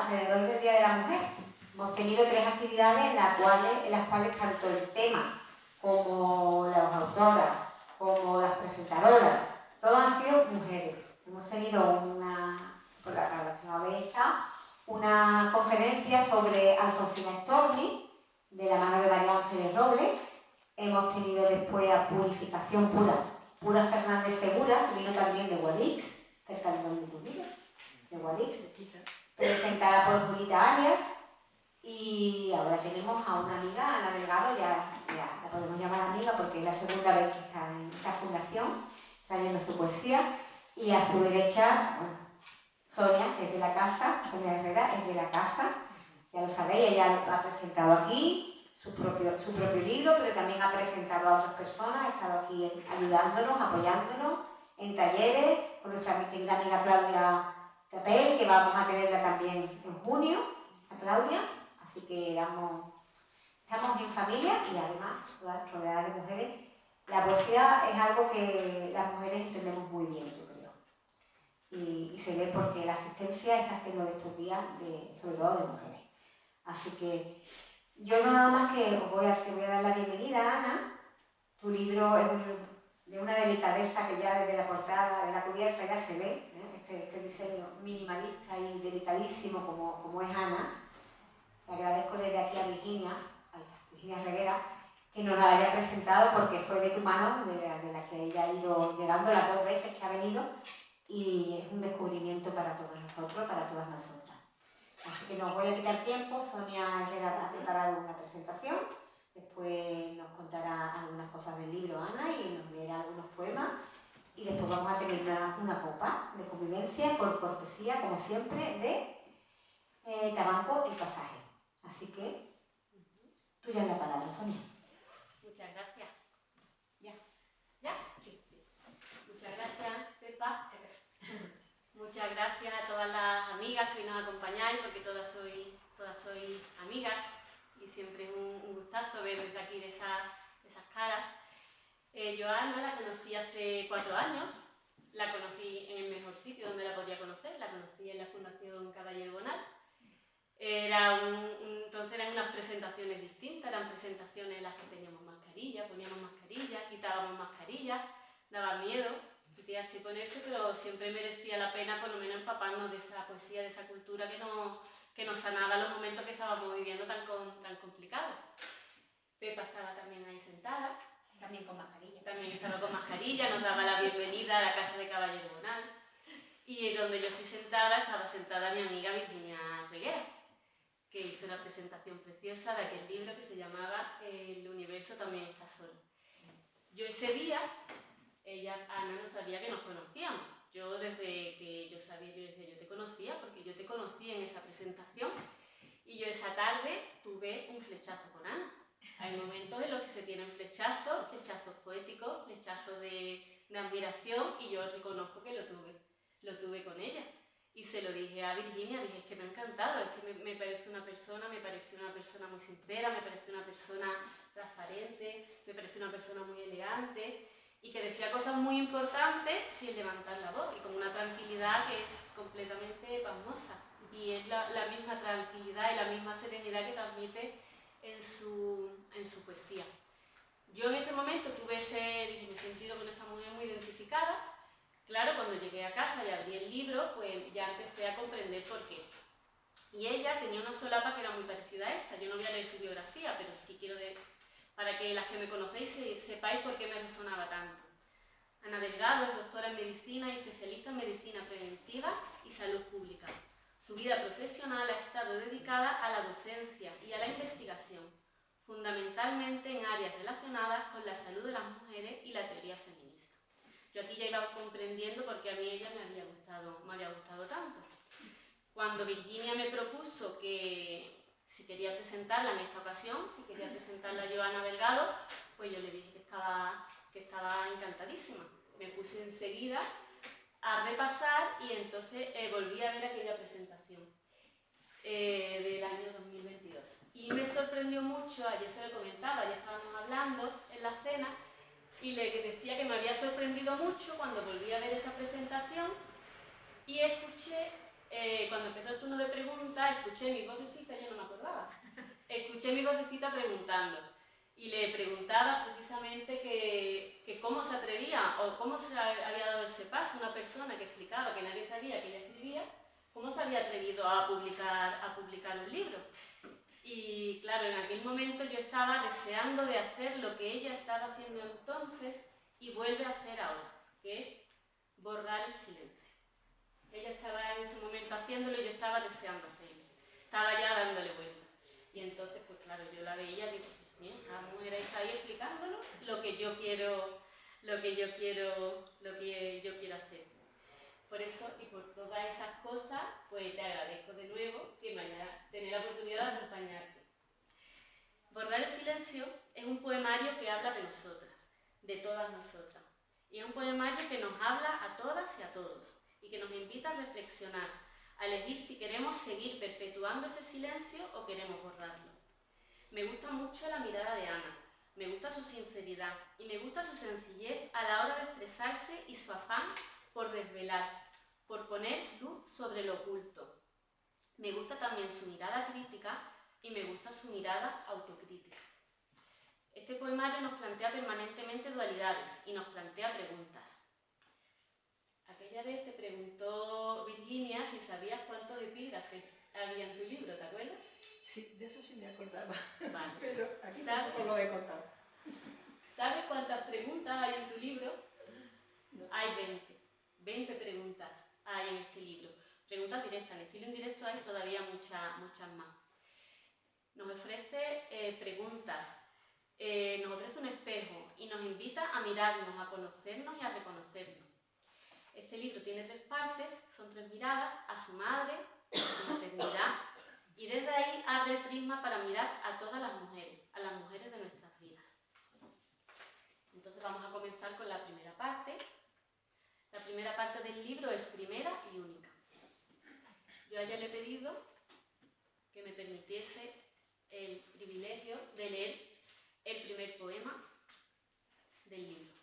alrededor del Día de la Mujer. Hemos tenido 3 actividades en las cuales tanto el tema como las autoras, como las presentadoras, todas han sido mujeres. Hemos tenido por la relación hecha, una conferencia sobre Alfonsina Storni, de la mano de María Ángeles Robles. Hemos tenido después a Purificación Pura Fernández Segura, que vino también de Guadix, cerca de donde tú vives, de Guadix, presentada por Julita Arias. Y ahora tenemos a una amiga, Ana Delgado, ya la podemos llamar amiga porque es la segunda vez que está en esta fundación, trayendo su poesía. Y a su derecha, bueno, Sonia, que es de la casa, Sonia Herrera es de la casa, ya lo sabéis, ella ha presentado aquí su propio libro, pero también ha presentado a otras personas, ha estado aquí ayudándonos, apoyándonos en talleres, con nuestra querida amiga Claudia Capel, que vamos a tenerla también en junio, a Claudia. Así que estamos en familia y además todas rodeadas de mujeres. La poesía es algo que las mujeres entendemos muy bien, yo creo. Y se ve porque la asistencia está haciendo de estos días, sobre todo de mujeres. Así que yo no nada más que te voy a dar la bienvenida, Ana. Tu libro es de una delicadeza que ya desde la portada, de la cubierta ya se ve, este diseño minimalista y delicadísimo como es Ana. Le agradezco desde aquí a Virginia Reguera, que nos la haya presentado porque fue de tu mano, de la que ella ha ido llegando las 2 veces que ha venido, y es un descubrimiento para todos nosotros, para todas nosotras. Así que no os voy a quitar tiempo. Sonia Herrera ha preparado una presentación, después nos contará algunas cosas del libro Ana y nos leerá algunos poemas, y después vamos a tener una copa de convivencia por cortesía, como siempre, de Tabanco El Pasaje. Así que, tuya es la palabra, Sonia. Muchas gracias. ¿Ya? Sí. Muchas gracias, Pepa. Muchas gracias a todas las amigas que hoy nos acompañáis, porque todas sois amigas y siempre es un gustazo ver desde aquí de esas caras. Yo a Ana la conocí hace 4 años, la conocí en el mejor sitio donde la podía conocer, la conocí en la Fundación Caballero Bonal. Entonces eran unas presentaciones distintas, eran presentaciones en las que teníamos mascarillas, poníamos mascarillas, quitábamos mascarillas, daba miedo quitarse y ponerse, pero siempre merecía la pena por lo menos empaparnos de esa poesía, de esa cultura que nos sanaba los momentos que estábamos viviendo tan complicados. Pepa estaba también ahí sentada. También con mascarilla. También estaba con mascarilla, nos daba la bienvenida a la casa de Caballero Bonal. Y donde yo estoy sentada, estaba sentada mi amiga Virginia Reguera, que hizo una presentación preciosa de aquel libro que se llamaba El universo también está solo. Yo ese día, Ana no sabía que nos conocíamos. Yo desde que yo sabía, yo decía, yo te conocía, porque yo te conocí en esa presentación, y yo esa tarde tuve un flechazo con Ana. Hay momentos en los que se tienen flechazos poéticos, flechazos de admiración, y yo reconozco que lo tuve con ella. Y se lo dije a Virginia, dije, es que me ha encantado, es que me parece una persona muy sincera, me parece una persona transparente, me parece una persona muy elegante y que decía cosas muy importantes sin levantar la voz y con una tranquilidad que es completamente pasmosa. Y es la misma tranquilidad y la misma serenidad que transmite en su poesía. Yo en ese momento dije, me he sentido con esta mujer muy identificada. Claro, cuando llegué a casa y abrí el libro, pues ya empecé a comprender por qué. Y ella tenía una solapa que era muy parecida a esta. Yo no voy a leer su biografía, pero sí quiero para que las que me conocéis sepáis por qué me resonaba tanto. Ana Delgado es doctora en medicina y especialista en medicina preventiva y salud pública. Su vida profesional ha estado dedicada a la docencia y a la investigación, fundamentalmente en áreas relacionadas con la salud de las mujeres y la teoría feminista. Yo aquí ya iba comprendiendo por qué a mí ella me había gustado tanto. Cuando Virginia me propuso que si quería presentarla en esta ocasión, si quería presentarla yo a Ana Delgado, pues yo le dije que estaba encantadísima. Me puse enseguida a repasar y entonces volví a ver aquella presentación del año 2022. Y me sorprendió mucho, ayer se lo comentaba, ya estábamos hablando en la cena, y le decía que me había sorprendido mucho cuando volví a ver esa presentación y escuché, cuando empezó el turno de preguntas, día escuché mi vocecita, yo no me acordaba, escuché mi vocecita preguntando. Y le preguntaba precisamente que cómo se atrevía o cómo se había dado ese paso una persona que explicaba que nadie sabía que ella escribía, cómo se había atrevido a publicar un libro. Y claro, en aquel momento yo estaba deseando de hacer lo que ella estaba haciendo entonces y vuelve a hacer ahora, que es borrar el silencio. Ella estaba en ese momento haciéndolo y yo estaba deseando hacerlo. Estaba ya dándole vuelta. Y entonces, pues claro, yo la veía y digo, mira, esta mujer está ahí explicándolo lo que yo quiero hacer. Por eso y por todas esas cosas, pues te agradezco de nuevo que me haya tenido la oportunidad de acompañarte. Borrar el silencio es un poemario que habla de nosotras, de todas nosotras. Y es un poemario que nos habla a todas y a todos y que nos invita a reflexionar, a elegir si queremos seguir perpetuando ese silencio o queremos borrarlo. Me gusta mucho la mirada de Ana, me gusta su sinceridad y me gusta su sencillez a la hora de expresarse y su afán por desvelar, por poner luz sobre lo oculto. Me gusta también su mirada crítica y me gusta su mirada autocrítica. Este poemario nos plantea permanentemente dualidades y nos plantea preguntas. Aquella vez te preguntó Virginia si sabías cuántos epígrafes había en tu libro, ¿te acuerdas? Sí, de eso sí me acordaba, Vale. pero aquí tampoco lo he contado. ¿Sabes cuántas preguntas hay en tu libro? No. Hay 20 preguntas hay en este libro. Preguntas directas, en estilo indirecto hay todavía muchas más. Nos ofrece preguntas, nos ofrece un espejo y nos invita a mirarnos, a conocernos y a reconocernos. Este libro tiene 3 partes, son 3 miradas, a su madre, a su maternidad, y desde ahí abre el prisma para mirar a todas las mujeres, a las mujeres de nuestras vidas. Entonces vamos a comenzar con la primera parte. La primera parte del libro es primera y única. Yo a ella le he pedido que me permitiese el privilegio de leer el primer poema del libro.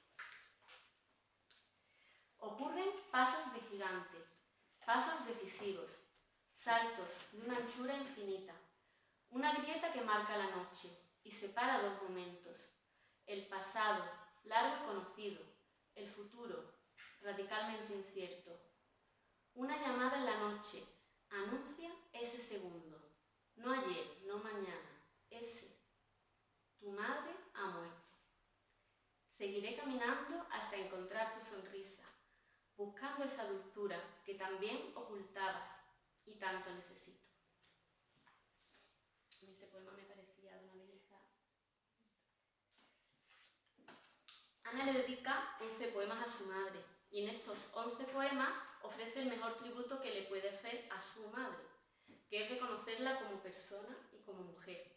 Ocurren pasos de gigante, pasos decisivos, saltos de una anchura infinita, una grieta que marca la noche y separa 2 momentos, el pasado, largo y conocido, el futuro, radicalmente incierto. Una llamada en la noche anuncia ese segundo, no ayer, no mañana, ese. Tu madre ha muerto. Seguiré caminando hasta encontrar tu sonrisa, buscando esa dulzura que también ocultabas y tanto necesito. Este poema me parecía de una belleza. Ana le dedica 11 poemas a su madre y en estos 11 poemas ofrece el mejor tributo que le puede hacer a su madre, que es reconocerla como persona y como mujer.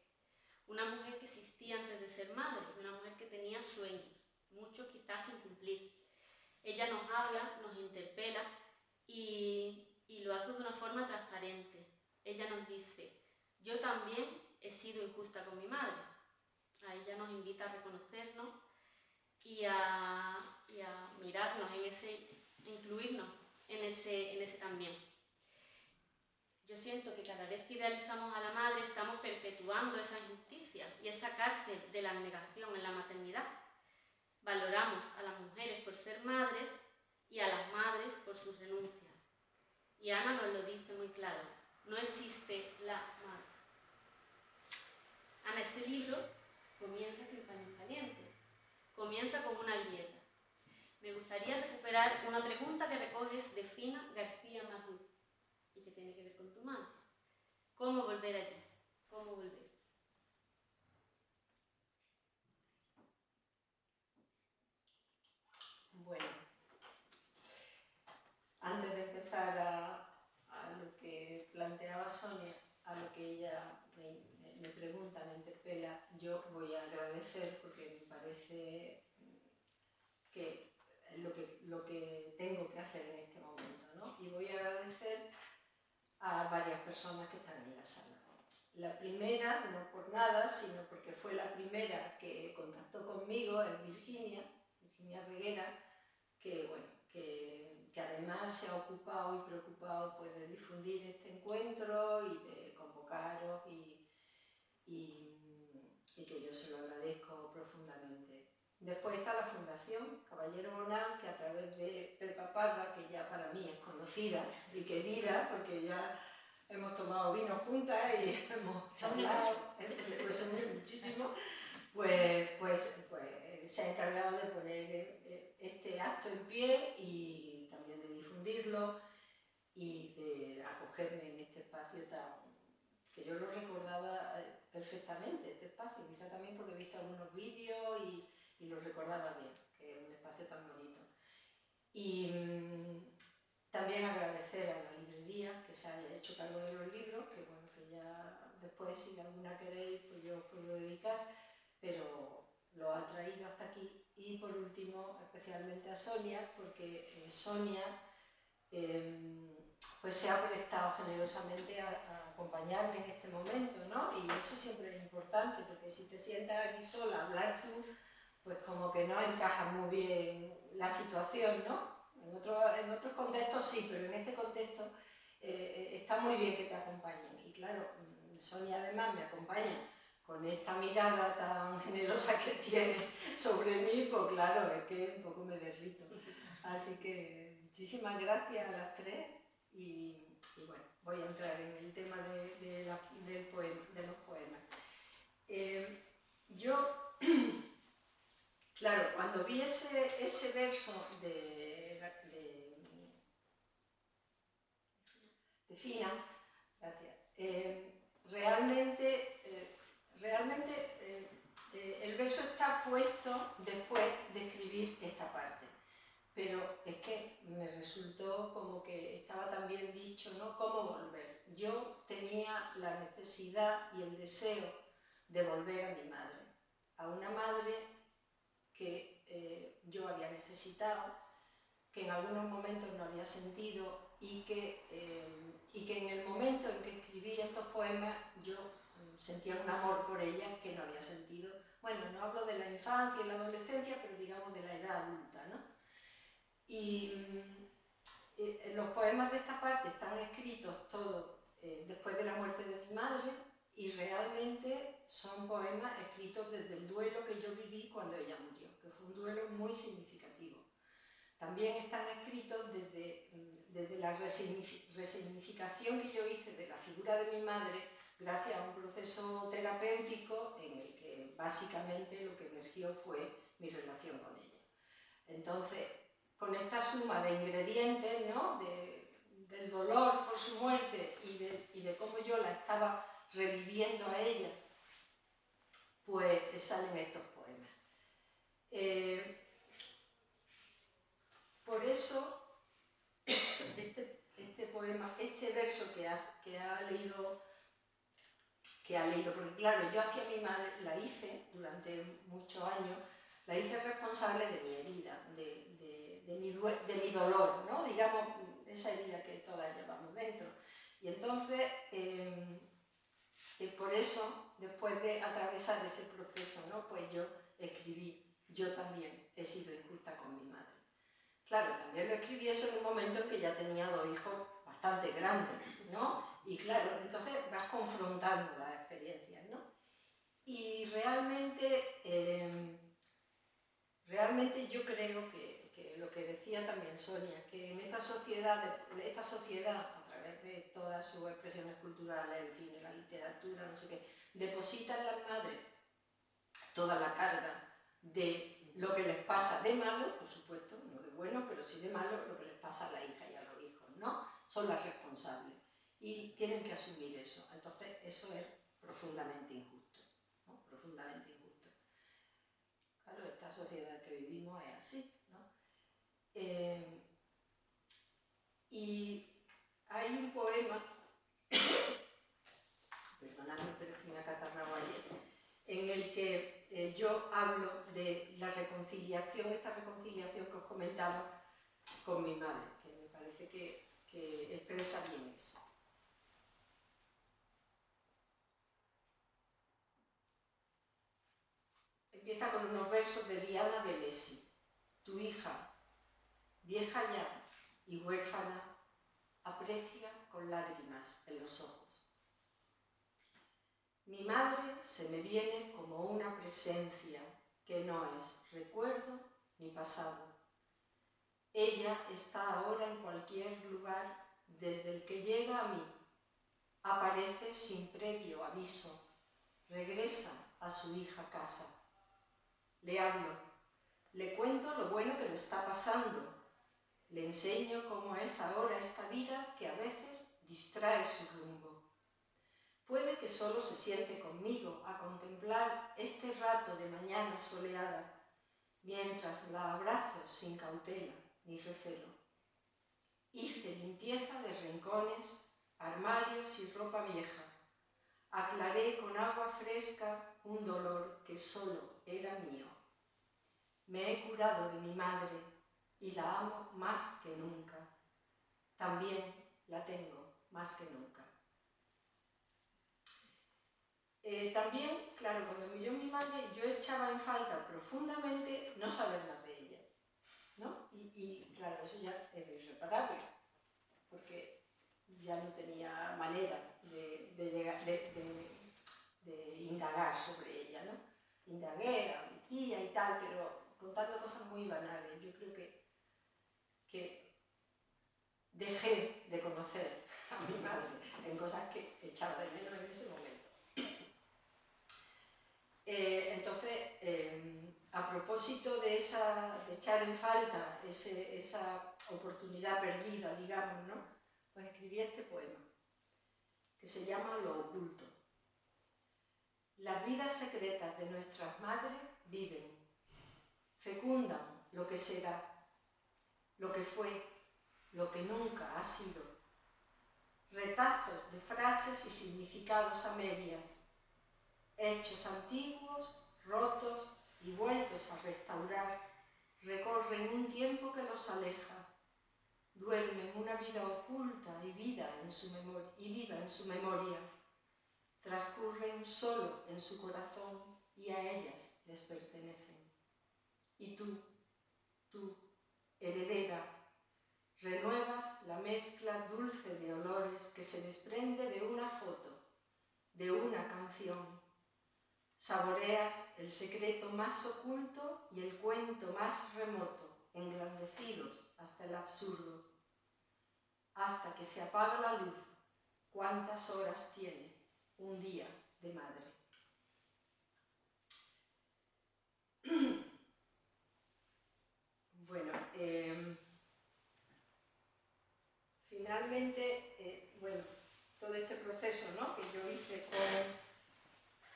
Una mujer que existía antes de ser madre, una mujer que tenía sueños, muchos quizás sin cumplir. Ella nos habla, nos interpela y lo hace de una forma transparente. Ella nos dice, yo también he sido injusta con mi madre. A ella nos invita a reconocernos y a mirarnos en ese, incluirnos en ese también. Yo siento que cada vez que idealizamos a la madre estamos perpetuando esa injusticia y esa cárcel de la negación en la maternidad. Valoramos a las mujeres por ser madres y a las madres por sus renuncias. Y Ana nos lo dice muy claro, no existe la madre. Ana, este libro comienza sin paños calientes, comienza con una grieta. Me gustaría recuperar una pregunta que recoges de Fina García Maguz y que tiene que ver con tu madre. ¿Cómo volver allí? ¿Cómo volver? Bueno, antes de empezar a lo que planteaba Sonia, a lo que ella me pregunta, me interpela, yo voy a agradecer porque me parece que lo que tengo que hacer en este momento, ¿no? Y voy a agradecer a varias personas que están en la sala. La primera, no por nada, sino porque fue la primera que contactó conmigo, es Virginia Reguera, que, bueno, que además se ha ocupado y preocupado pues, de difundir este encuentro y de Después está la Fundación Caballero Bonal, que a través de Pepa Parra, que ya para mí es conocida y querida, porque ya hemos tomado vino juntas y hemos charlado, pues se une muchísimo, pues se ha encargado de poner este acto en pie y también de difundirlo y de acogerme en este espacio que yo lo recordaba perfectamente, este espacio, quizá también porque he visto algunos vídeos y lo recordaba bien, que es un espacio tan bonito. Y también agradecer a la librería que se haya hecho cargo de los libros, que bueno, que ya después si alguna queréis, pues yo os puedo dedicar, pero lo ha traído hasta aquí. Y por último, especialmente a Sonia, porque Sonia pues se ha prestado generosamente a acompañarme en este momento, ¿no? Y eso siempre es importante, porque si te sientas aquí sola a hablar tú, pues como que no encaja muy bien la situación, ¿no? En otros contextos sí, pero en este contexto está muy bien que te acompañen. Y claro, Sonia además me acompaña con esta mirada tan generosa que tiene sobre mí, pues claro, es que un poco me derrito. Así que muchísimas gracias a las tres y bueno, voy a entrar en el tema de los poemas. Yo, claro, cuando vi ese verso de Fina, gracias, realmente el verso está puesto después de escribir esta parte. Pero es que me resultó como que estaba también dicho, ¿no? ¿Cómo volver? Yo tenía la necesidad y el deseo de volver a mi madre, a una madre que yo había necesitado, que en algunos momentos no había sentido y que en el momento en que escribí estos poemas yo sentía un amor por ella que no había sentido. Bueno, no hablo de la infancia y la adolescencia, pero digamos de la edad adulta, ¿no? Y los poemas de esta parte están escritos todos después de la muerte de mi madre y realmente son poemas escritos desde el duelo que yo viví cuando ella murió, que fue un duelo muy significativo. También están escritos desde la resignificación que yo hice de la figura de mi madre gracias a un proceso terapéutico en el que básicamente lo que emergió fue mi relación con ella. Entonces, con esta suma de ingredientes, ¿no? Del dolor por su muerte y de cómo yo la estaba reviviendo a ella, pues salen estos poemas. Por eso, este poema, este verso que ha leído, porque claro, yo hacia mi madre la hice durante muchos años, la hice responsable de mi herida, de mi dolor, ¿no? Digamos, esa herida que todas llevamos dentro. Y entonces, por eso, después de atravesar ese proceso, ¿no? Pues yo escribí, yo también he sido injusta con mi madre. Claro, también lo escribí eso en un momento en que ya tenía 2 hijos bastante grandes, ¿no? Y claro, entonces vas confrontando las experiencias, ¿no? Y realmente yo creo que lo que decía también Sonia, que en esta sociedad, a través de todas sus expresiones culturales, el cine, la literatura, no sé qué, deposita en las madres toda la carga de lo que les pasa de malo, por supuesto, no de bueno, pero sí de malo, lo que les pasa a la hija y a los hijos, ¿no? Son las responsables y tienen que asumir eso. Entonces, eso es profundamente injusto, ¿no? Profundamente injusto. Claro, esta sociedad que vivimos es así, ¿no? Y hay un poema, perdonadme, pero es que me acatarraba ayer, en el que yo hablo de la reconciliación, esta reconciliación que os comentaba con mi madre, que me parece que expresa bien eso. Empieza con unos versos de Diana Velesi. Tu hija, vieja ya y huérfana, aprecia con lágrimas en los ojos. Mi madre se me viene como una presencia que no es recuerdo ni pasado. Ella está ahora en cualquier lugar desde el que llega a mí. Aparece sin previo aviso. Regresa a su hija casa. Le hablo. Le cuento lo bueno que me está pasando. Le enseño cómo es ahora esta vida que a veces distrae su rumbo. Puede que solo se siente conmigo a contemplar este rato de mañana soleada, mientras la abrazo sin cautela ni recelo. Hice limpieza de rincones, armarios y ropa vieja. Aclaré con agua fresca un dolor que solo era mío. Me he curado de mi madre y la amo más que nunca. También la tengo más que nunca. También, claro, cuando murió mi madre, yo echaba en falta profundamente no saber más de ella, ¿no? Y claro, eso ya es irreparable, porque ya no tenía manera de indagar sobre ella, ¿no? Indagué a mi tía y tal, pero contando cosas muy banales. Yo creo que dejé de conocer a mi madre en cosas que echaba de menos en ese momento. Entonces, a propósito de echar en falta esa oportunidad perdida, digamos, ¿no? Pues escribí este poema, que se llama Lo oculto. Las vidas secretas de nuestras madres viven, fecundan lo que será, lo que fue, lo que nunca ha sido. Retazos de frases y significados a medias, hechos antiguos, rotos y vueltos a restaurar, recorren un tiempo que los aleja, duermen una vida oculta y viva en su memoria, transcurren solo en su corazón y a ellas les pertenecen. Y tú, heredera, renuevas la mezcla dulce de olores que se desprende de una foto, de una canción. Saboreas el secreto más oculto y el cuento más remoto, engrandecidos hasta el absurdo. Hasta que se apaga la luz, ¿cuántas horas tiene un día de madre? Bueno, finalmente, bueno, todo este proceso, ¿no?, que yo hice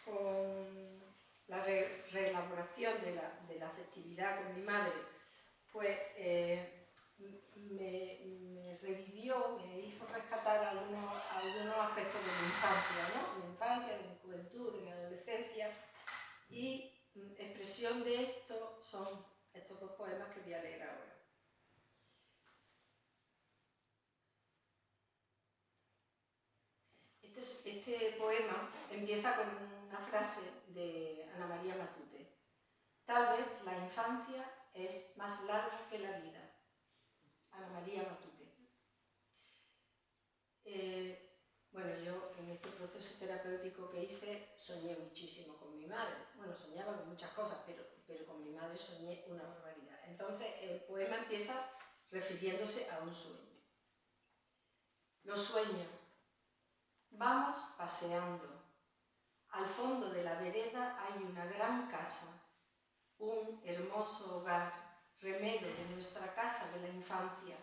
con la reelaboración de la afectividad con mi madre, pues me revivió, me hizo rescatar algunos aspectos de mi infancia, ¿no? De mi infancia, de mi juventud, de mi adolescencia, y expresión de esto son estos dos poemas que voy a leer ahora. Este poema empieza con una frase de Ana María Matute. Tal vez la infancia es más larga que la vida. Ana María Matute. Bueno, yo en este proceso terapéutico que hice soñé muchísimo con mi madre. Bueno, soñaba con muchas cosas, pero con mi madre soñé una barbaridad. Entonces el poema empieza refiriéndose a un sueño. Los sueños. Vamos paseando. Al fondo de la vereda hay una gran casa, un hermoso hogar, remedo de nuestra casa de la infancia,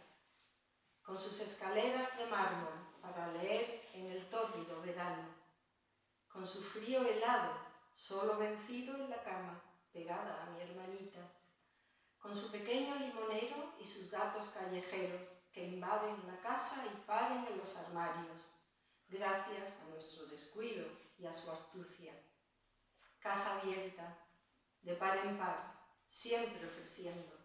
con sus escaleras de mármol para leer en el tórrido verano, con su frío helado, solo vencido en la cama, pegada a mi hermanita, con su pequeño limonero y sus gatos callejeros que invaden la casa y paren en los armarios, gracias a nuestro descuido y a su astucia. Casa abierta, de par en par, siempre ofreciendo.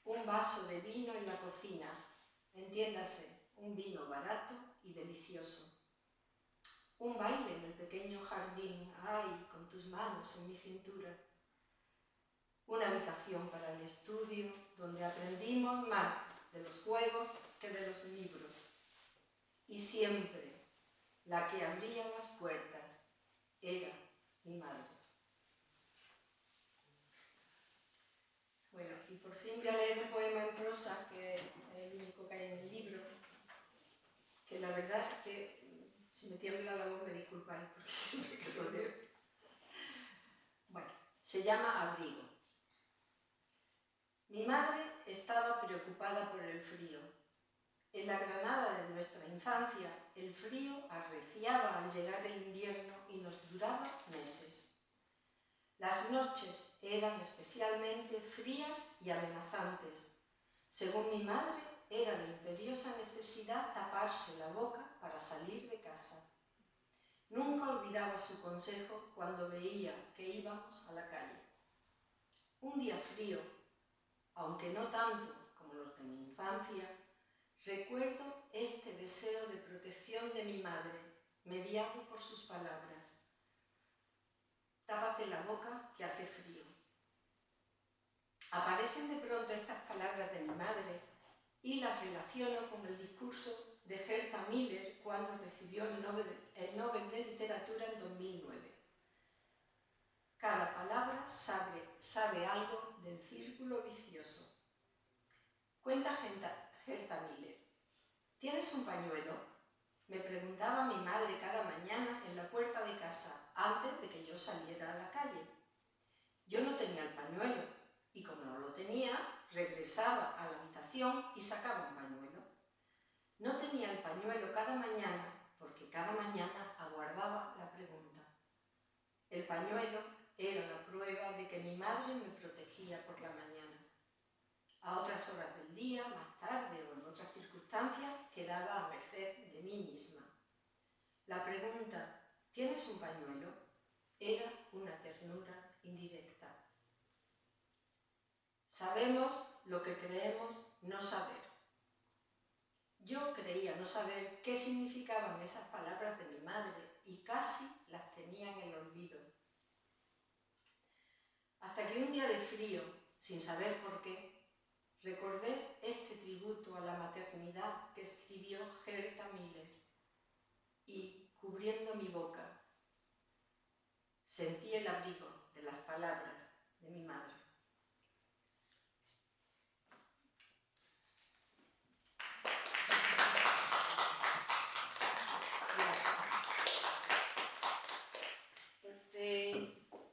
Un vaso de vino en la cocina, entiéndase, un vino barato y delicioso. Un baile en el pequeño jardín, ay, con tus manos en mi cintura. Una habitación para el estudio, donde aprendimos más de los juegos que de los libros. Y siempre, la que abría las puertas era mi madre. Bueno, y por fin voy a leer un poema en prosa, que es el único que hay en el libro, que la verdad es que si me tiembla la voz me disculpáis porque siempre que lo leo. Bueno, se llama Abrigo. Mi madre estaba preocupada por el frío. En la Granada de nuestra infancia, el frío arreciaba al llegar el invierno y nos duraba meses. Las noches eran especialmente frías y amenazantes. Según mi madre, era de imperiosa necesidad taparse la boca para salir de casa. Nunca olvidaba su consejo cuando veía que íbamos a la calle. Un día frío, aunque no tanto como los de mi infancia, recuerdo este deseo de protección de mi madre, mediado por sus palabras. Tápate la boca que hace frío. Aparecen de pronto estas palabras de mi madre y las relaciono con el discurso de Herta Miller cuando recibió el Nobel de Literatura en 2009. Cada palabra sabe algo del círculo vicioso. Cuenta Herta Miller. ¿Tienes un pañuelo? Me preguntaba mi madre cada mañana en la puerta de casa, antes de que yo saliera a la calle. Yo no tenía el pañuelo, y como no lo tenía, regresaba a la habitación y sacaba un pañuelo. No tenía el pañuelo cada mañana, porque cada mañana aguardaba la pregunta. El pañuelo era la prueba de que mi madre me protegía por la mañana. A otras horas del día, más tarde o en otras circunstancias, quedaba a merced de mí misma. La pregunta, ¿tienes un pañuelo?, era una ternura indirecta. Sabemos lo que creemos no saber. Yo creía no saber qué significaban esas palabras de mi madre y casi las tenía en el olvido. Hasta que un día de frío, sin saber por qué, recordé este tributo a la maternidad que escribió Herta Miller y, cubriendo mi boca, sentí el abrigo de las palabras de mi madre.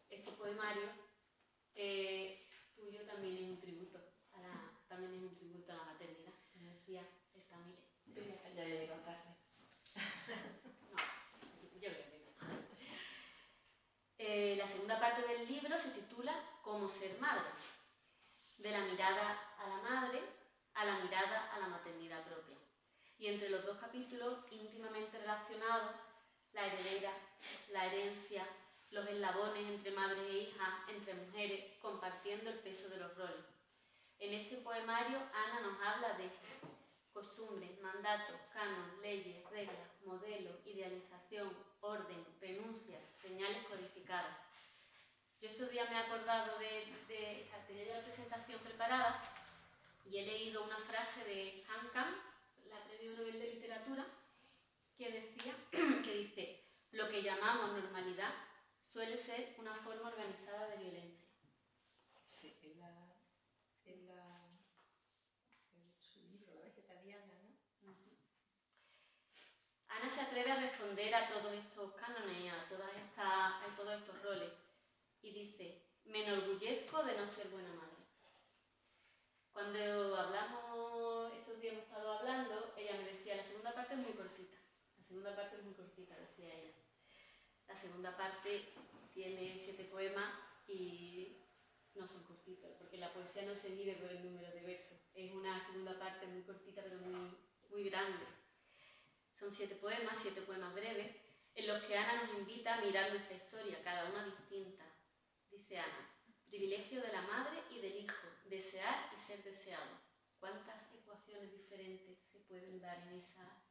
Este poemario tuyo también es un tributo a la maternidad, como decía esta Mile. Ya llego tarde. No, yo creo que no. La segunda parte del libro se titula Cómo ser madre, de la mirada a la madre a la mirada a la maternidad propia. Y entre los dos capítulos íntimamente relacionados, la heredera, la herencia, los eslabones entre madre e hija, entre mujeres, compartiendo el peso de los roles. En este poemario, Ana nos habla de costumbres, mandatos, canon, leyes, reglas, modelos, idealización, orden, renuncias, señales codificadas. Yo estos días me he acordado de tenía la presentación preparada y he leído una frase de Han Kang, la Premio Nobel de Literatura, que dice: lo que llamamos normalidad suele ser una forma organizada de violencia. Sí, en su libro, La vegetariana, ¿no? Ana se atreve a responder a todos estos cánones, a todos estos roles, y dice: me enorgullezco de no ser buena madre. Cuando hablamos, estos días hemos estado hablando, ella me decía: la segunda parte es muy cortita. La segunda parte es muy cortita, decía ella. La segunda parte tiene 7 poemas y no son cortitos, porque la poesía no se mide por el número de versos. Es una segunda parte muy cortita, pero muy, muy grande. Son 7 poemas breves, en los que Ana nos invita a mirar nuestra historia, cada una distinta. Dice Ana: privilegio de la madre y del hijo, desear y ser deseado. ¿Cuántas ecuaciones diferentes se pueden dar en esa?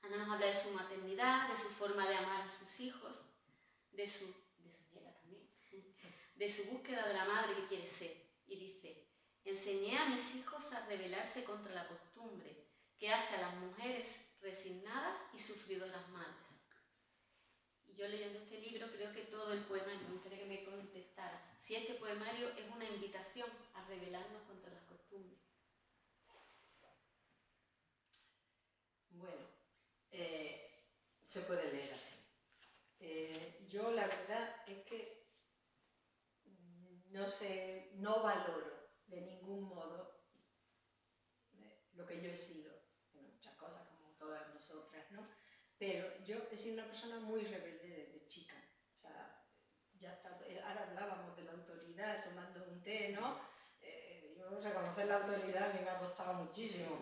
Ana nos habla de su maternidad, de su forma de amar a sus hijos, de su nieta también, de su búsqueda de la madre que quiere ser. Y dice: enseñé a mis hijos a rebelarse contra la costumbre que hace a las mujeres resignadas y sufridoras madres. Y yo leyendo este libro creo que todo el poema, me gustaría que me contestaras si este poemario es una invitación a rebelarnos contra las costumbres. Bueno, se puede leer así. Yo la verdad es que no valoro de ningún modo lo que yo he sido, en muchas cosas como todas nosotras, ¿no? Pero yo he sido una persona muy rebelde desde chica. O sea, ya está, ahora hablábamos de la autoridad tomando un té, ¿no? Yo reconocer la autoridad a mí me ha costado muchísimo,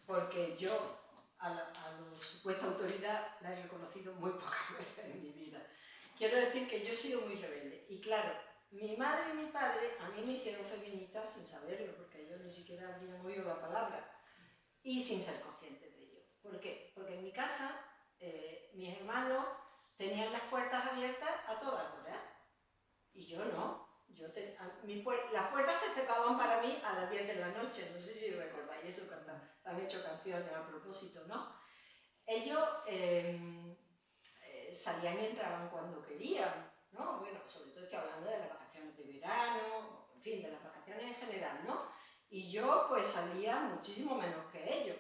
porque yo a la supuesta autoridad la he reconocido muy pocas veces en mi vida. Quiero decir que yo he sido muy rebelde. Y claro, mi madre y mi padre a mí me hicieron feminista sin saberlo, porque yo ni siquiera habría oído la palabra, y sin ser consciente de ello. ¿Por qué? Porque en mi casa mis hermanos tenían las puertas abiertas a toda hora, y yo no. Las puertas se cerraban para mí a las 10 de la noche, no sé si recordáis eso, han hecho canciones a propósito, ¿no? Ellos salían y entraban cuando querían, ¿no? Bueno, sobre todo estoy hablando de las vacaciones de verano, en fin, de las vacaciones en general, ¿no? Y yo pues salía muchísimo menos que ellos.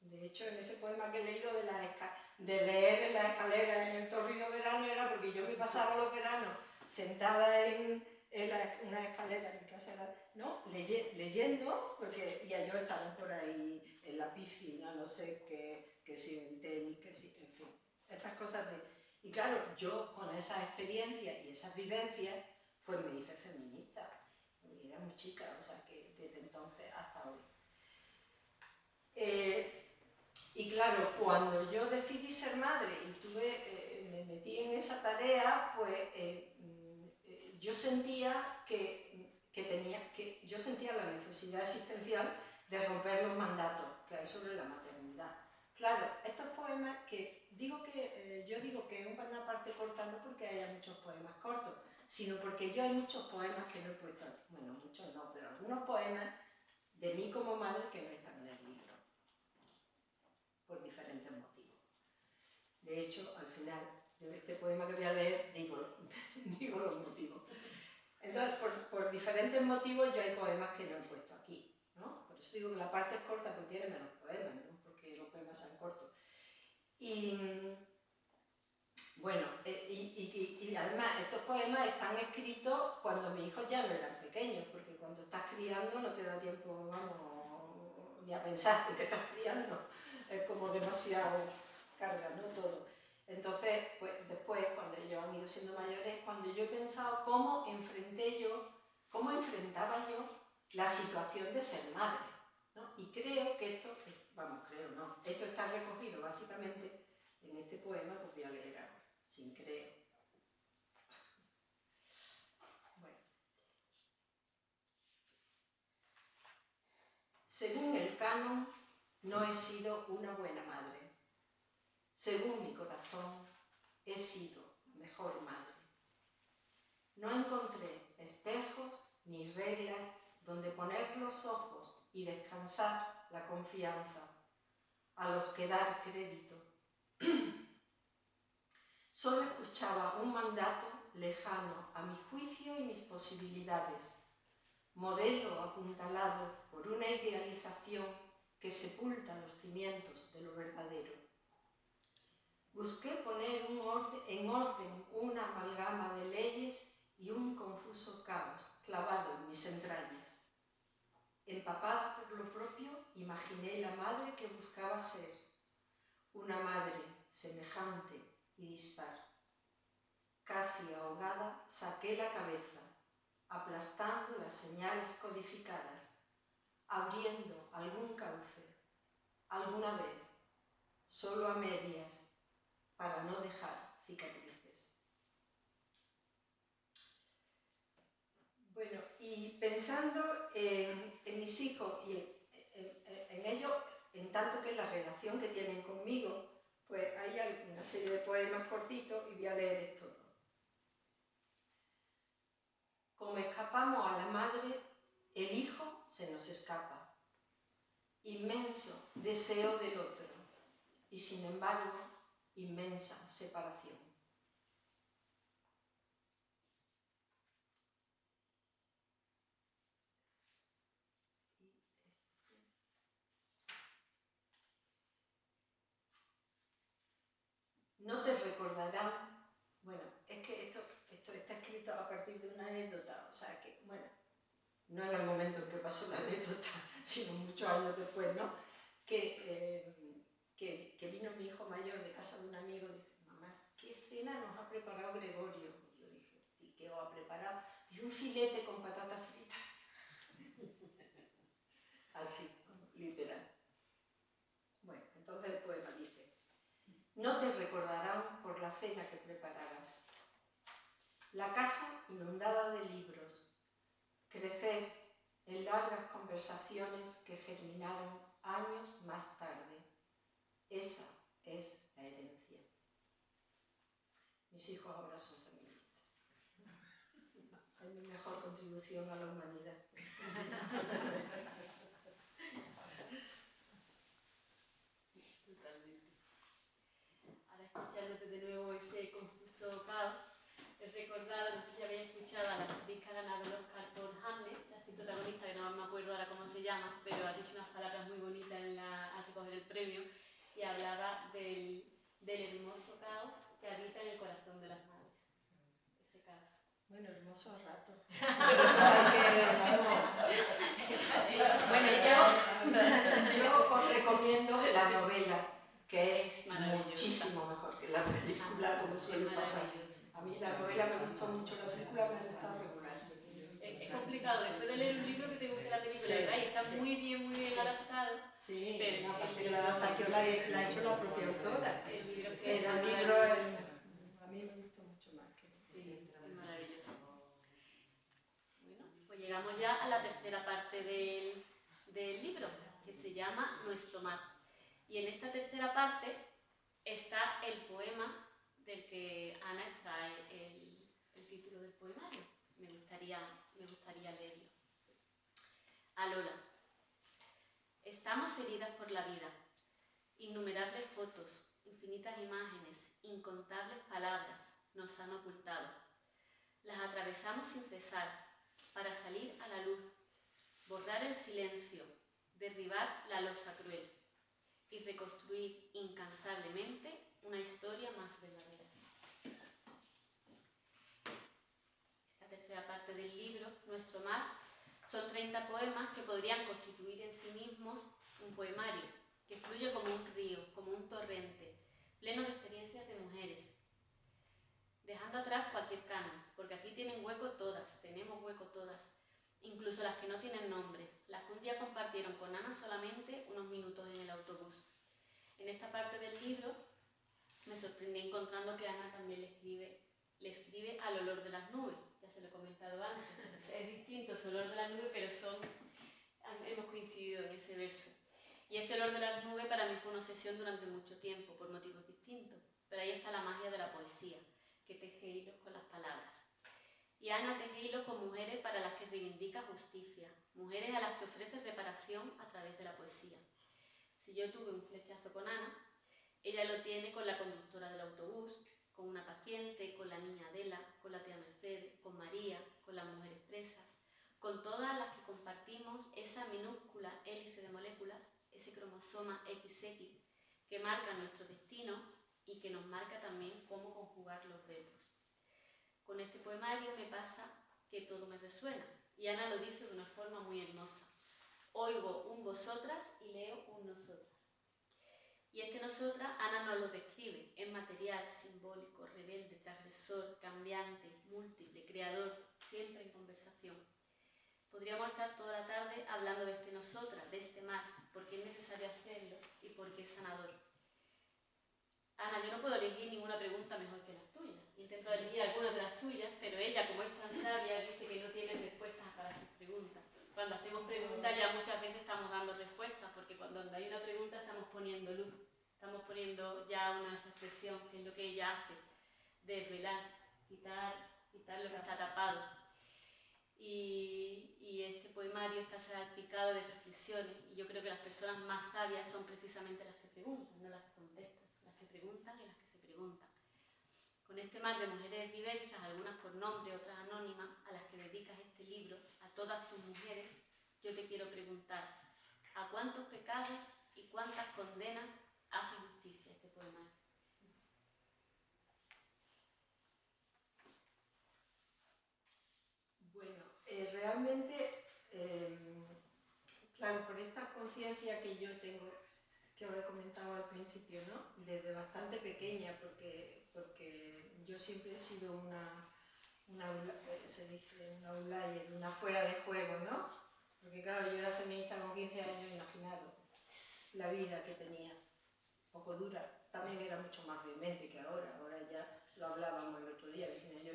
De hecho, en ese poema que he leído de leer en la escalera en el torrido verano era porque yo me pasaba los veranos sentada en una escalera en mi casa, ¿no? Leyendo, porque y ellos estaban por ahí en la piscina, no sé qué si en el tenis, que si, en fin, estas cosas de... Y claro, yo con esas experiencias y esas vivencias, pues me hice feminista. Y era muy chica, o sea que desde entonces hasta hoy. Y claro, cuando yo decidí ser madre y me metí en esa tarea, pues yo sentía yo sentía la necesidad existencial de romper los mandatos que hay sobre la maternidad. Claro, estos poemas que yo digo que es una parte corta no porque haya muchos poemas cortos, sino porque yo hay muchos poemas que no he puesto aquí. Bueno, muchos no, pero algunos poemas de mí como madre que no están en el libro, por diferentes motivos. De hecho, al final de este poema que voy a leer, digo los motivos. Entonces, por diferentes motivos, yo hay poemas que no he puesto aquí, ¿no? Por eso digo que la parte es corta porque tiene menos poemas, ¿no? Porque los poemas sean cortos. Y bueno, y además estos poemas están escritos cuando mis hijos ya no eran pequeños, porque cuando estás criando no te da tiempo, vamos, ni a pensar en que estás criando. Es como demasiado carga, ¿no? Todo. Entonces, pues después, cuando ellos han ido siendo mayores, cuando yo he pensado cómo enfrentaba yo la situación de ser madre, ¿no? Y creo que esto está recogido básicamente en este poema que os voy a leer ahora, sin creo. Bueno. Según el canon, no he sido una buena madre. Según mi corazón, he sido mejor madre. No encontré espejos ni reglas donde poner los ojos y descansar la confianza, a los que dar crédito. Solo escuchaba un mandato lejano a mi juicio y mis posibilidades, modelo apuntalado por una idealización que sepulta los cimientos de lo verdadero. Busqué poner en orden una amalgama de leyes y un confuso caos clavado en mis entrañas. Empapada por lo propio, imaginé la madre que buscaba ser, una madre semejante y dispar. Casi ahogada, saqué la cabeza, aplastando las señales codificadas, abriendo algún cauce, alguna vez, solo a medias, para no dejar cicatrices. Bueno, y pensando en mis hijos y en ellos, en tanto que en la relación que tienen conmigo, pues hay una serie de poemas cortitos y voy a leer estos dos. Como escapamos a la madre, el hijo se nos escapa. Inmenso deseo del otro y, sin embargo, inmensa separación. no te recordarán, bueno, es que esto está escrito a partir de una anécdota, o sea que, bueno, no en el momento en que pasó la anécdota, sino muchos años después, ¿no? Que vino mi hijo mayor de casa de un amigo y dice, mamá, ¿qué cena nos ha preparado Gregorio? Y yo dije, ¿y qué os ha preparado? Y un filete con patatas fritas. Así, literal. Bueno, entonces el poema dice, no te recordarán por la cena que prepararás. La casa inundada de libros, crecer en largas conversaciones que germinaron años más tarde. Esa es la herencia. Mis hijos ahora son feministas. Es mi mejor contribución a la humanidad. Totalmente. Ahora escuchándote de nuevo ese confuso caos, he recordado, no sé si habéis escuchado a la actriz que ha ganado el Oscar por Hamlet, la actriz protagonista, que no me acuerdo ahora cómo se llama, pero ha dicho unas palabras muy bonitas al recoger el premio y hablaba del hermoso caos que habita en el corazón de las madres. Ese caos. Bueno, hermoso rato. Bueno, yo os recomiendo la novela, que es muchísimo mejor que la película, como suele pasar. A mí la novela me gustó mucho, la película me ha gustado regular. Es complicado, después de leer un libro que te guste la película, Sí, ¿verdad? Y está sí. muy bien adaptado. Sí, pero aparte que la adaptación la ha hecho la propia autora. El libro es... A mí me gustó mucho más que... Sí, es maravilloso. Bueno, pues llegamos ya a la tercera parte del libro, que se llama Nuestro mar. Y en esta tercera parte está el poema del que Ana extrae el título del poemario. Me gustaría leerlo. A Lola. Estamos heridas por la vida. Innumerables fotos, infinitas imágenes, incontables palabras nos han ocultado. Las atravesamos sin cesar, para salir a la luz, borrar el silencio, derribar la losa cruel y reconstruir incansablemente una historia más verdadera. Esta tercera parte del libro, Nuestro mar, son 30 poemas que podrían constituir en sí mismos un poemario, que fluye como un río, como un torrente, pleno de experiencias de mujeres, dejando atrás cualquier canon, porque aquí tienen hueco todas, tenemos hueco todas, incluso las que no tienen nombre, las que un día compartieron con Ana solamente unos minutos en el autobús. En esta parte del libro me sorprendí encontrando que Ana también le escribe al olor de las nubes, ya se lo he comentado antes, es distinto ese olor de las nubes, pero hemos coincidido en ese verso. Y ese olor de las nubes para mí fue una obsesión durante mucho tiempo, por motivos distintos, pero ahí está la magia de la poesía, que teje hilos con las palabras. Y Ana teje hilos con mujeres para las que reivindica justicia, mujeres a las que ofrece reparación a través de la poesía. Si yo tuve un flechazo con Ana, ella lo tiene con la conductora del autobús, con una paciente, con la niña Adela, con la tía Mercedes, con María, con las mujeres presas, con todas las que compartimos esa minúscula hélice de moléculas, ese cromosoma XX, que marca nuestro destino y que nos marca también cómo conjugar los verbos. Con este poemario me pasa que todo me resuena, y Ana lo dice de una forma muy hermosa. Oigo un vosotras y leo un nosotras. Y este nosotras, Ana nos lo describe, es material, simbólico, rebelde, transgresor, cambiante, múltiple, creador, siempre en conversación. Podríamos estar toda la tarde hablando de este nosotras, de este mar, porque es necesario hacerlo y porque es sanador. Ana, yo no puedo elegir ninguna pregunta mejor que las tuyas. Intento elegir algunas de las suyas, pero ella, como es tan sabia, dice que no tiene respuestas para sus preguntas. Cuando hacemos preguntas ya muchas veces estamos dando respuestas, porque cuando hay una pregunta estamos poniendo luz, estamos poniendo ya una reflexión, que es lo que ella hace, desvelar, quitar lo que está tapado. Y este poemario está salpicado de reflexiones, y yo creo que las personas más sabias son precisamente las que preguntan, no las que contestan, las que preguntan y las que se preguntan. Con este mar de mujeres diversas, algunas por nombre, otras anónimas, a las que dedicas este libro, a todas tus mujeres, yo te quiero preguntar, ¿a cuántos pecados y cuántas condenas hace justicia este poemario? realmente, claro, por esta conciencia que yo tengo, que os he comentado al principio, ¿no? Desde bastante pequeña, porque yo siempre he sido se dice una outlier, una fuera de juego, ¿no? Porque claro, yo era feminista con 15 años, imaginaros la vida que tenía, poco dura. También era mucho más vehemente que ahora ya lo hablábamos el otro día,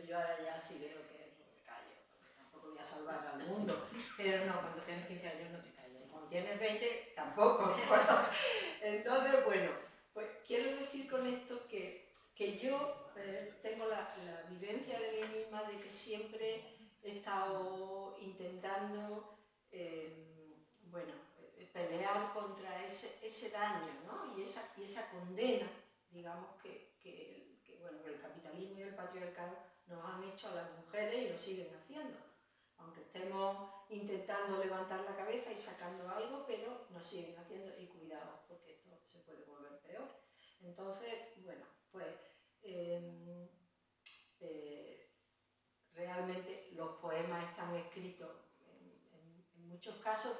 yo ahora ya sí veo que me callo, porque tampoco voy a salvar al mundo, pero no, cuando tienes 15 años no te callas, y cuando tienes 20 tampoco. Entonces, bueno, pues quiero decir con esto que yo tengo la vivencia de mí misma de que siempre he estado intentando, pelear contra ese daño, ¿no? y esa condena, digamos, bueno, el capitalismo y el patriarcado nos han hecho a las mujeres y lo siguen haciendo. Aunque estemos intentando levantar la cabeza y sacando algo, pero nos siguen haciendo, y cuidado, porque esto se puede volver peor. Entonces, bueno, pues realmente los poemas están escritos en muchos casos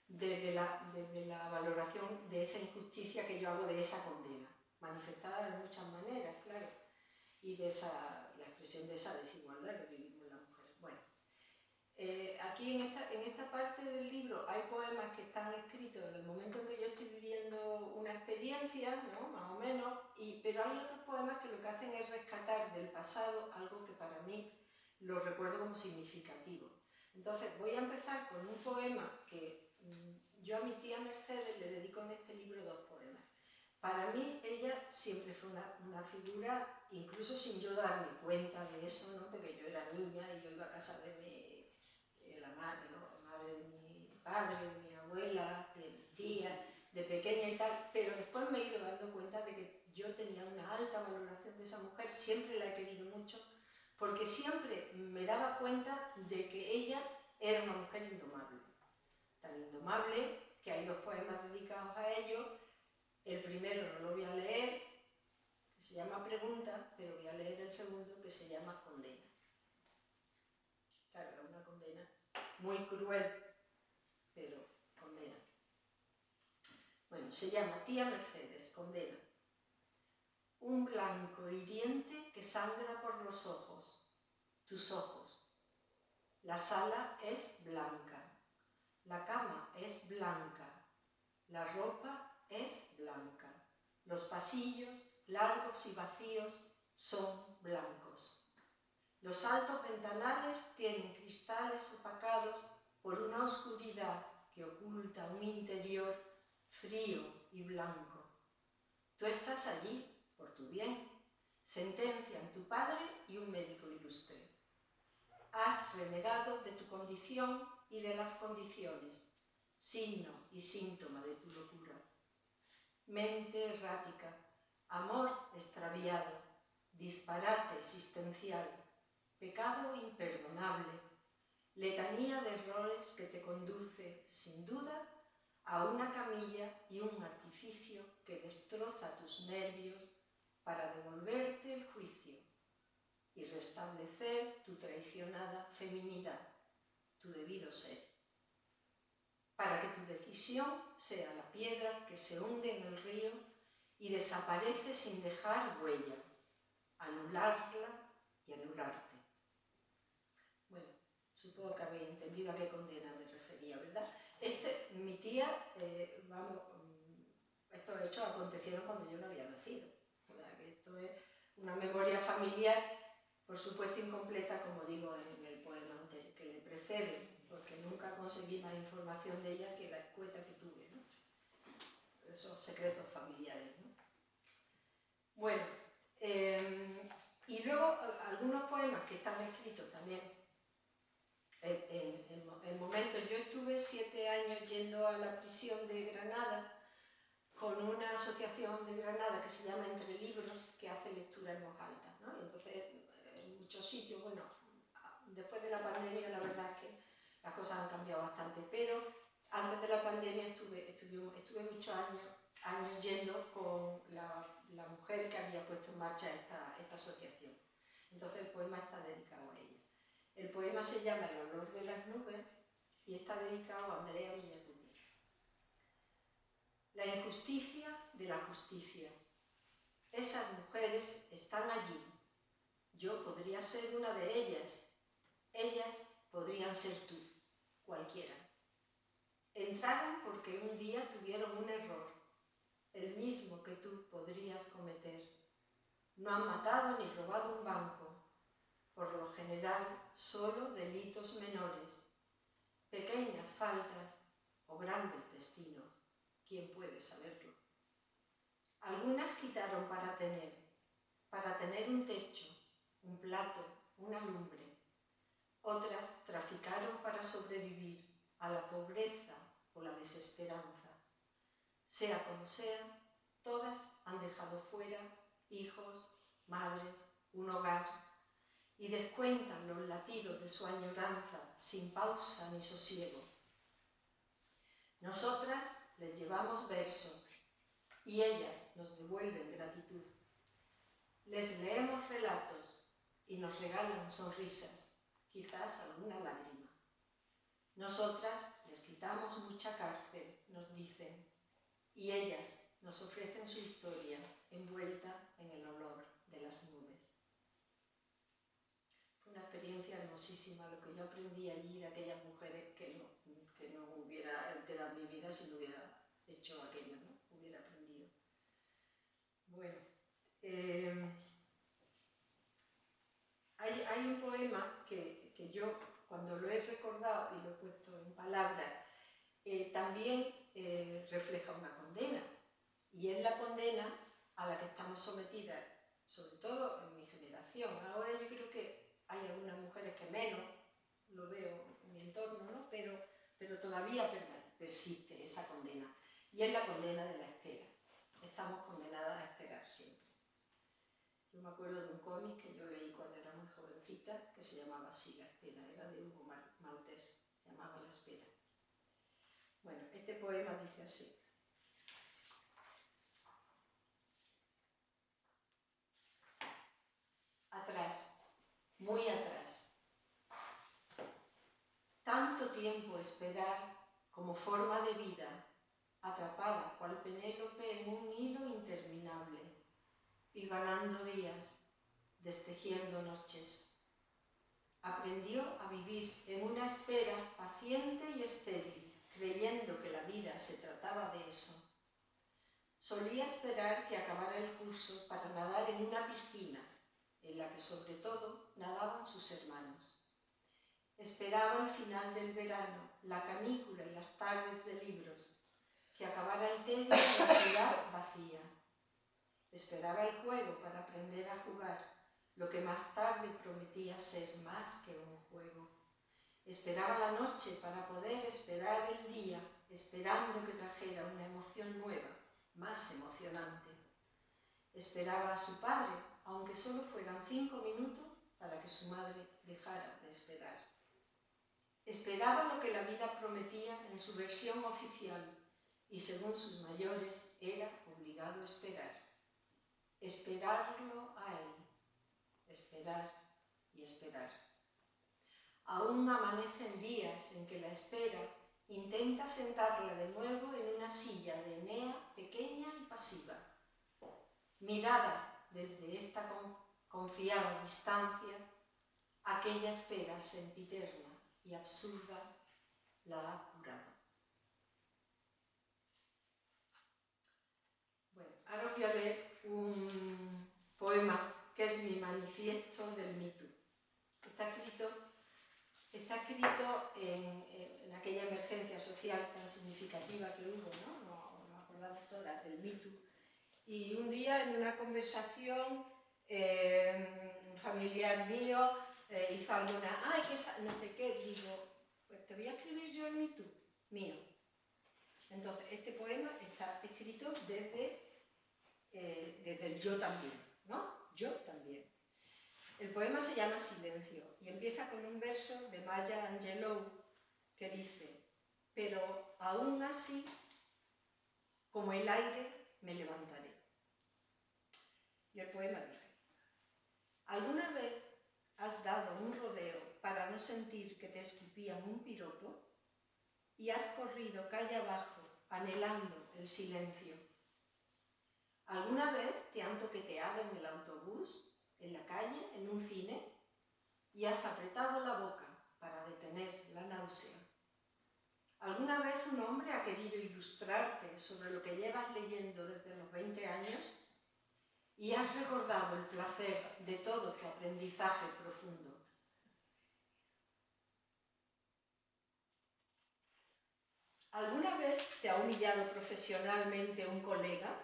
desde la valoración de esa injusticia que yo hago, de esa condena, manifestada de muchas maneras, claro, y de la expresión de esa desigualdad que vivimos las mujeres. Bueno, aquí en esta parte del libro hay poemas que están escritos en el momento en que yo estoy viviendo una experiencia, ¿no? Más o menos, pero hay otros poemas que lo que hacen es rescatar del pasado algo que para mí lo recuerdo como significativo. Entonces voy a empezar con un poema que yo a mi tía Mercedes le dedico en este libro 2 poemas. Para mí ella siempre fue una figura, incluso sin yo darme cuenta de eso, ¿no? Porque yo era niña y yo iba a casa de la madre, ¿no? La madre de mi padre, de mi abuela, de mi tía, de pequeña y tal, pero después me he ido dando cuenta de que yo tenía una alta valoración de esa mujer, siempre la he querido mucho, porque siempre me daba cuenta de que ella era una mujer indomable. Tan indomable que hay 2 poemas dedicados a ello. El primero no lo voy a leer, que se llama Pregunta, pero voy a leer el segundo, que se llama Condena. Claro, es una condena muy cruel, pero condena. Bueno, se llama Tía Mercedes, condena. Un blanco hiriente que sangra por los ojos, tus ojos. La sala es blanca, la cama es blanca, la ropa es blanca, los pasillos, largos y vacíos, son blancos. Los altos ventanales tienen cristales opacados por una oscuridad que oculta un interior frío y blanco. Tú estás allí, por tu bien, sentencian tu padre y un médico ilustre. Has renegado de tu condición y de las condiciones, signo y síntoma de tu locura. Mente errática, amor extraviado, disparate existencial, pecado imperdonable, letanía de errores que te conduce, sin duda, a una camilla y un artificio que destroza tus nervios para devolverte el juicio y restablecer tu traicionada feminidad, tu debido ser, para que tu decisión sea la piedra que se hunde en el río y desaparece sin dejar huella, anularla y anularte. Bueno, supongo que habéis entendido a qué condena me refería, ¿verdad? Mi tía, estos hechos acontecieron cuando yo no había nacido. ¿Verdad? Que esto es una memoria familiar, por supuesto incompleta, como digo en el poema anterior, que le precede, porque nunca conseguí más información de ella que la escueta que tuve, ¿no? Esos secretos familiares, ¿no? Bueno, y luego algunos poemas que están escritos también en momentos. Yo estuve 7 años yendo a la prisión de Granada con una asociación de Granada que se llama Entre Libros, que hace lectura en voz alta, ¿no? Y entonces, en muchos sitios, bueno, después de la pandemia la verdad es que las cosas han cambiado bastante, pero antes de la pandemia estuve muchos años yendo con la mujer que había puesto en marcha esta asociación. Entonces el poema está dedicado a ella. El poema se llama El olor de las nubes y está dedicado a Andrea Villarrubia. La injusticia de la justicia. Esas mujeres están allí. Yo podría ser una de ellas. Ellas podrían ser tú, cualquiera. Entraron porque un día tuvieron un error, el mismo que tú podrías cometer. No han matado ni robado un banco. Por lo general, solo delitos menores, pequeñas faltas o grandes destinos. ¿Quién puede saberlo? Algunas quitaron para tener un techo, un plato, una lumbre. Otras traficaron para sobrevivir a la pobreza o la desesperanza. Sea como sea, todas han dejado fuera hijos, madres, un hogar, y descuentan los latidos de su añoranza sin pausa ni sosiego. Nosotras les llevamos versos y ellas nos devuelven gratitud. Les leemos relatos y nos regalan sonrisas, quizás alguna lágrima. Nosotras les quitamos mucha cárcel, nos dicen, y ellas nos ofrecen su historia envuelta en el olor de las nubes. Fue una experiencia hermosísima, lo que yo aprendí allí de aquellas mujeres que no hubiera enterado mi vida si no hubiera hecho aquello, ¿no? Hubiera aprendido. Bueno, hay un poema que yo, cuando lo he recordado y lo he puesto en palabras, también refleja una condena, y es la condena a la que estamos sometidas, sobre todo en mi generación. Ahora yo creo que hay algunas mujeres que menos, lo veo en mi entorno, ¿no? pero todavía persiste esa condena, y es la condena de la espera. Estamos condenadas a esperar siempre. Yo me acuerdo de un cómic que yo leí cuando era muy jovencita, que se llamaba así, La espera, era de Hugo Maltés, se llamaba La espera. Bueno, este poema dice así. Atrás, muy atrás. Tanto tiempo esperar como forma de vida, atrapada cual Penélope en un hilo interminable, hilvanando días, destejiendo noches. Aprendió a vivir en una espera paciente y estéril, creyendo que la vida se trataba de eso. Solía esperar que acabara el curso para nadar en una piscina, en la que sobre todo nadaban sus hermanos. Esperaba el final del verano, la canícula y las tardes de libros, que acabara el tedio en la ciudad vacía. Esperaba el juego para aprender a jugar, lo que más tarde prometía ser más que un juego. Esperaba la noche para poder esperar el día, esperando que trajera una emoción nueva, más emocionante. Esperaba a su padre, aunque solo fueran 5 minutos, para que su madre dejara de esperar. Esperaba lo que la vida prometía en su versión oficial, y según sus mayores era obligado a esperar. Esperarlo a él. Esperar y esperar. Aún amanecen días en que la espera intenta sentarla de nuevo en una silla de Enea pequeña y pasiva. Mirada desde esta confiada distancia, aquella espera sempiterna y absurda la ha curado. Bueno, ahora os voy a leer un poema que es mi manifiesto del Me Too. Está escrito en aquella emergencia social tan significativa que hubo, ¿no? Nos acordamos todas del Me Too. Y un día en una conversación, un familiar mío hizo alguna, ¡ay, que no sé qué! Digo, pues te voy a escribir yo el Me Too, mío. Entonces, este poema está escrito desde el yo también, ¿no? Yo también. El poema se llama Silencio y empieza con un verso de Maya Angelou que dice: pero aún así, como el aire, me levantaré. Y el poema dice: ¿alguna vez has dado un rodeo para no sentir que te escupían un piropo y has corrido calle abajo anhelando el silencio. ¿Alguna vez te han toqueteado en el autobús, en la calle, en un cine y has apretado la boca para detener la náusea? ¿Alguna vez un hombre ha querido ilustrarte sobre lo que llevas leyendo desde los 20 años y has recordado el placer de todo tu aprendizaje profundo? ¿Alguna vez te ha humillado profesionalmente un colega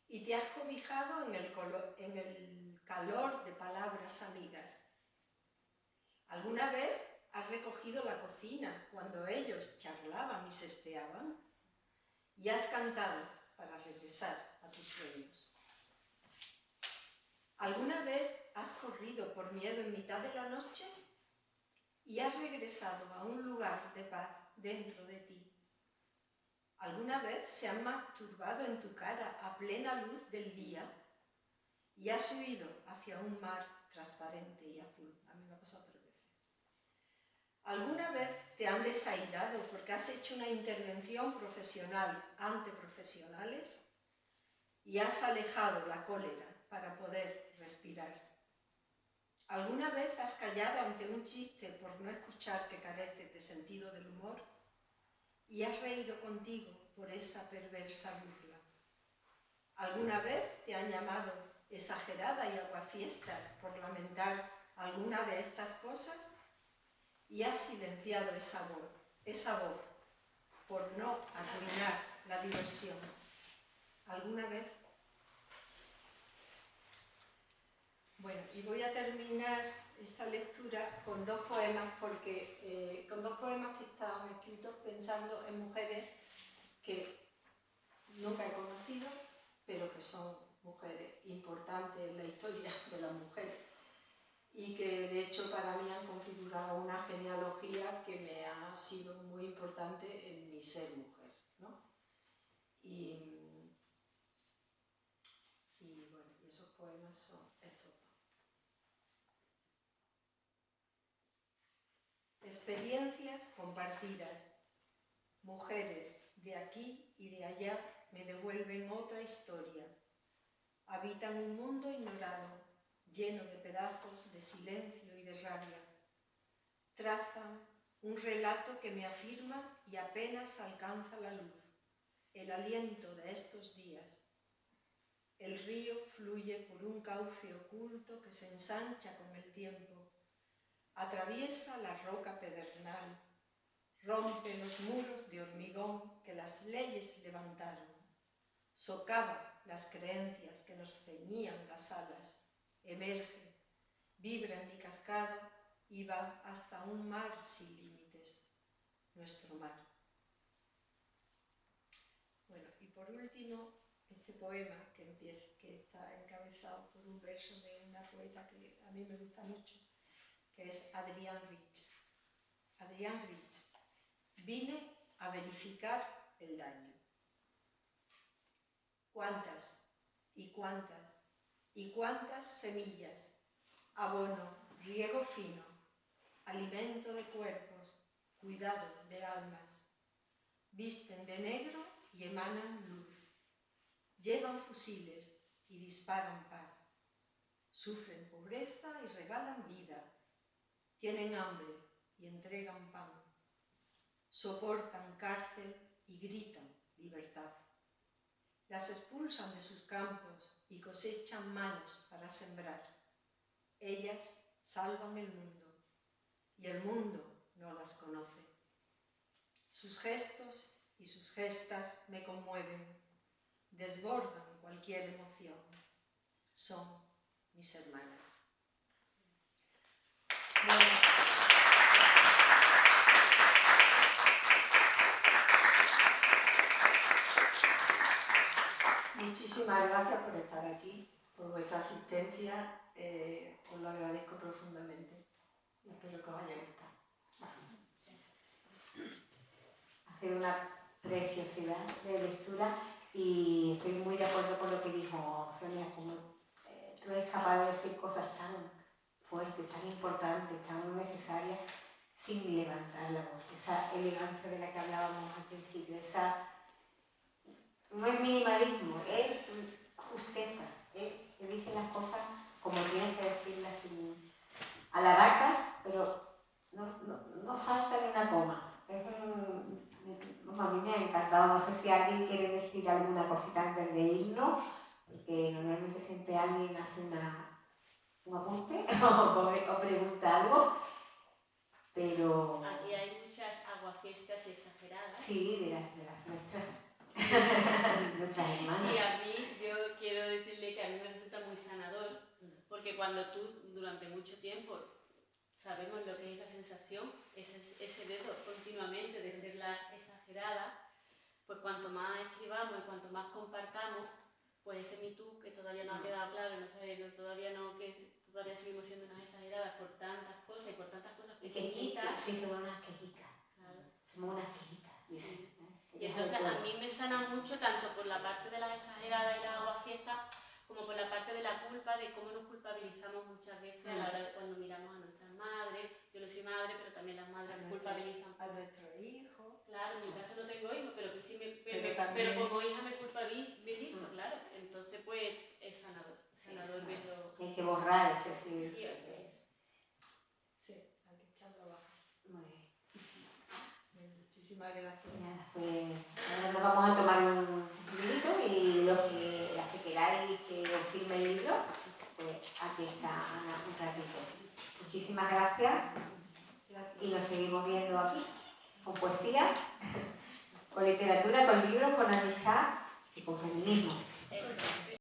y te has cobijado en el calor de palabras amigas? ¿Alguna vez has recogido la cocina cuando ellos charlaban y sesteaban? Y has cantado para regresar a tus sueños. ¿Alguna vez has corrido por miedo en mitad de la noche y has regresado a un lugar de paz dentro de ti? ¿Alguna vez se han masturbado en tu cara a plena luz del día y has huido hacia un mar transparente y azul? A mí me ha pasado 3 veces. ¿Alguna vez te han desairado porque has hecho una intervención profesional ante profesionales y has alejado la cólera para poder respirar? ¿Alguna vez has callado ante un chiste por no escuchar que carece de sentido del humor y has reído contigo por esa perversa burla? ¿Alguna vez te han llamado exagerada y aguafiestas por lamentar alguna de estas cosas y has silenciado esa voz por no arruinar la diversión? ¿Alguna vez? Bueno, y voy a terminar esta lectura con 2 poemas, porque con 2 poemas que estaban escritos pensando en mujeres que nunca he conocido, pero que son mujeres importantes en la historia de las mujeres y que de hecho para mí han configurado una genealogía que me ha sido muy importante en mi ser mujer, ¿no? Y bueno, y esos poemas son estos 2. Experiencias compartidas, mujeres de aquí y de allá me devuelven otra historia. Habitan un mundo ignorado, lleno de pedazos de silencio y de rabia. Trazan un relato que me afirma y apenas alcanza la luz, el aliento de estos días. El río fluye por un cauce oculto que se ensancha con el tiempo. Atraviesa la roca pedernal, rompe los muros de hormigón que las leyes levantaron, socava las creencias que nos ceñían las alas, emerge, vibra en mi cascada y va hasta un mar sin límites, nuestro mar. Bueno, y por último, este poema que está encabezado por un verso de una poeta que a mí me gusta mucho, que es Adrienne Rich. Adrienne Rich. Vine a verificar el daño. ¿Cuántas y cuántas y cuántas semillas, abono, riego fino, alimento de cuerpos, cuidado de almas, visten de negro y emanan luz, llevan fusiles y disparan paz, sufren pobreza y regalan vida, tienen hambre y entregan pan, soportan cárcel y gritan libertad. Las expulsan de sus campos y cosechan manos para sembrar. Ellas salvan el mundo y el mundo no las conoce. Sus gestos y sus gestas me conmueven, desbordan cualquier emoción. Son mis hermanas. Bueno. Muchísimas gracias por estar aquí, por vuestra asistencia, os lo agradezco profundamente. Espero que os haya gustado. Ha sido una preciosidad de lectura y estoy muy de acuerdo con lo que dijo Sonia, como tú eres capaz de decir cosas tan fuerte, tan importante, tan necesaria, sin levantar la voz. Esa elegancia de la que hablábamos al principio, no es minimalismo, es justeza, que dicen las cosas como tienen que decirlas, sin alabacas, pero no falta ni una coma. A mí me ha encantado, no sé si alguien quiere decir alguna cosita antes de irnos, porque normalmente siempre alguien hace un apunte o pregunta algo, pero... Aquí hay muchas aguafiestas exageradas. Sí, de las nuestras. Nuestras hermanas. Y a mí, yo quiero decirle que a mí me resulta muy sanador, porque cuando tú durante mucho tiempo sabemos lo que es esa sensación, ese dedo continuamente de ser la exagerada, pues cuanto más escribamos y cuanto más compartamos, pues ese Me Too que todavía no ha quedado claro, todavía seguimos siendo unas exageradas por tantas cosas y por tantas cosas pequeñitas. Sí, somos unas quejicas. Claro. Somos unas quejicas. Sí. Y entonces a mí me sana mucho tanto por la parte de las exageradas y las aguafiestas, como por la parte de la culpa, de cómo nos culpabilizamos muchas veces a la hora de cuando miramos a nuestras madres. Yo no soy madre, pero también las madres culpabilizan a nuestro hijo. Claro, en mi caso no tengo hijos, pero que sí pero como hija me culpabilizo, claro. Entonces pues es sanador verlo. Hay que borrar ese sí. Sí, hay que echar trabajo. Muy bien. Muchísimas gracias. Nada, pues ahora nos vamos a tomar un minuto y las que queráis que os firme el libro, pues aquí está un ratito. Muchísimas gracias y nos seguimos viendo aquí, con poesía, con literatura, con libros, con amistad y con feminismo.